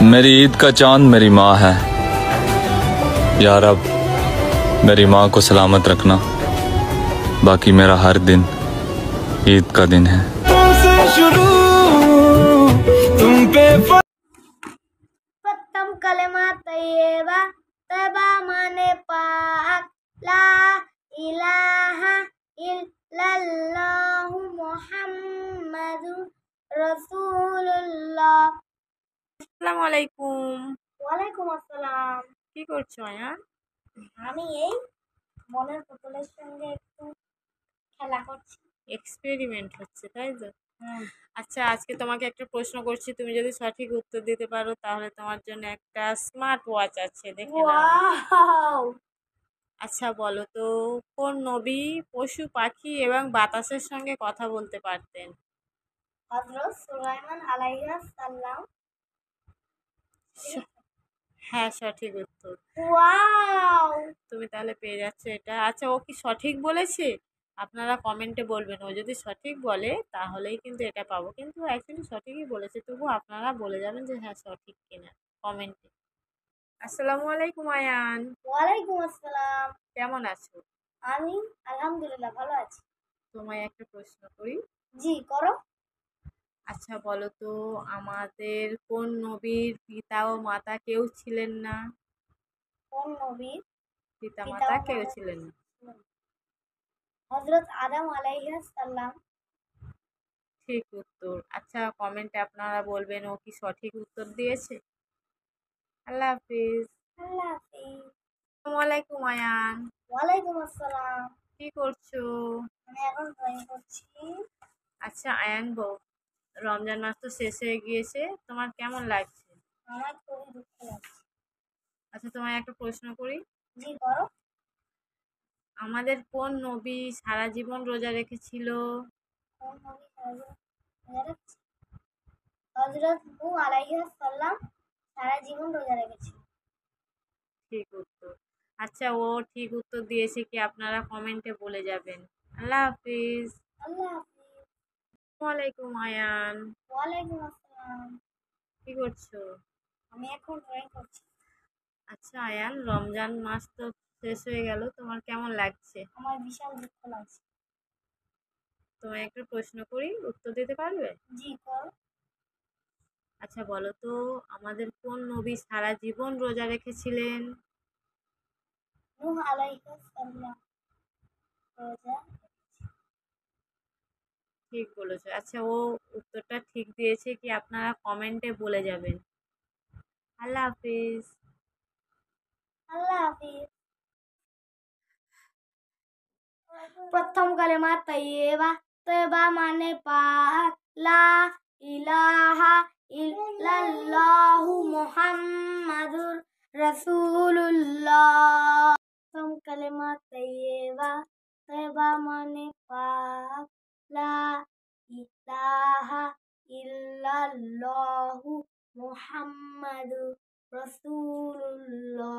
मेरी ईद का चांद मेरी माँ है। या रब मेरी माँ को सलामत रखना। बाकी मेरा हर दिन ईद का दिन है। प्रथम कलेमा तैयबा तैबा माने पाक ला इलाहा इल्लल्लाहु मुहम्मदुर রাসূলুল্লাহ। আসসালামু আলাইকুম। ওয়ালাইকুম আসসালাম। কি করছো আয়ান? আমি এই মনের পুতুলের সঙ্গে একটু খেলা করছি। এক্সপেরিমেন্ট হচ্ছে তাই তো? আচ্ছা, আজকে তোমাকে একটা প্রশ্ন করছি, তুমি যদি সঠিক উত্তর দিতে পারো তাহলে তোমার জন্য একটা স্মার্ট ওয়াচ আছে, দেখে নাও। ওয়াও! আচ্ছা বলো তো, কোন নবী পশু পাখি এবং বাতাসের সঙ্গে কথা বলতে পারতেন? হযরত সুলাইমান আলাইহিস সালাম। হ্যাঁ, সঠিক উত্তর। ওয়াও! তুমি তাহলে পেয়ে যাচ্ছ এটা। আচ্ছা, ও কি সঠিক বলেছে? আপনারা কমেন্টে বলবেন। ও যদি সঠিক বলে তাহলেই কিন্তু এটা পাবো, কিন্তু অ্যাকচুয়ালি সঠিকই বলেছে, তবু আপনারা বলে যাবেন যে হ্যাঁ সঠিক কিনা কমেন্টে। আসসালামু আলাইকুম আয়ান, ওয়ালাইকুম আসসালাম। কেমন আছো? আমি আলহামদুলিল্লাহ ভালো আছি। তোমায় একটা প্রশ্ন করি। জি করো। আচ্ছা বলো তো, আমাদের কোন নবীর পিতা ও মাতা কেউ ছিলেন না? কোন নবীর পিতা পিতা মাতা ও কেউ মাতা ছিলেন না। হযরত আদম আলাইহিস সালাম। ঠিক উত্তর। আচ্ছা, কমেন্টে আপনারা বলবেন ও কি সঠিক উত্তর দিয়েছে। আল্লাহ হাফিজ। আল্লাহ হাফেজ। আসসালামু আলাইকুম আয়ান, ওয়ালাইকুম আসসালাম। কি করছো? আমি এখন ড্রয়িং করছি। আচ্ছা আয়ান বউ, রমজান মাস তো শেষ হয়ে গিয়েছে, তোমার কেমন লাগছে? আমার খুবই দুঃখ লাগছে। আচ্ছা, তোমায় একটা প্রশ্ন করি। জি করো। আমাদের কোন নবী সারা জীবন রোজা রেখেছিল? কোন নবী হযরত নূহ আলাইহিস সালাম সারা জীবন রোজা রেখেছিল। ঠিক উত্তর। আচ্ছা, ও ঠিক উত্তর দিয়েছে কি আপনারা কমেন্টে বলে যাবেন। আল্লাহ হাফিজ। আল্লাহ হাফেজ। ওয়ালাইকুম আয়ান, ওয়ালাইকুম আসসালাম। কি করছো? আমি এখন ড্রয়িং করছি। আচ্ছা আয়ান, রমজান মাস তো শেষ হয়ে গেল, তোমার কেমন লাগছে? আমার বিশাল দুঃখ লাগছে। তোমায় একটা প্রশ্ন করি, উত্তর দিতে পারবে? জি করো। আচ্ছা বলো তো, আমাদের কোন নবী সারা জীবন রোজা রেখেছিলেন? নূহ আলাইহিস সালাম রোজা। ঠিক বলেছো। আচ্ছা, ও উত্তরটা ঠিক দিয়েছে কি আপনারা কমেন্টে বলে যাবেন। আল্লাহ হাফিজ। আল্লাহ হাফেজ। প্রথম কালেমা তাইয়্যিবা তাইয়্যিবা মানে পাক লা ইলাহা ইল্লাল্লাহু মুহাম্মাদুর রাসূলুল্লাহ। প্রথম কালেমা তাইয়্যিবা তাইয়্যিবা মানে পাক লা ইলাহা ইল্লাল্লাহু মুহাম্মাদুর রাসূলুল্লাহ।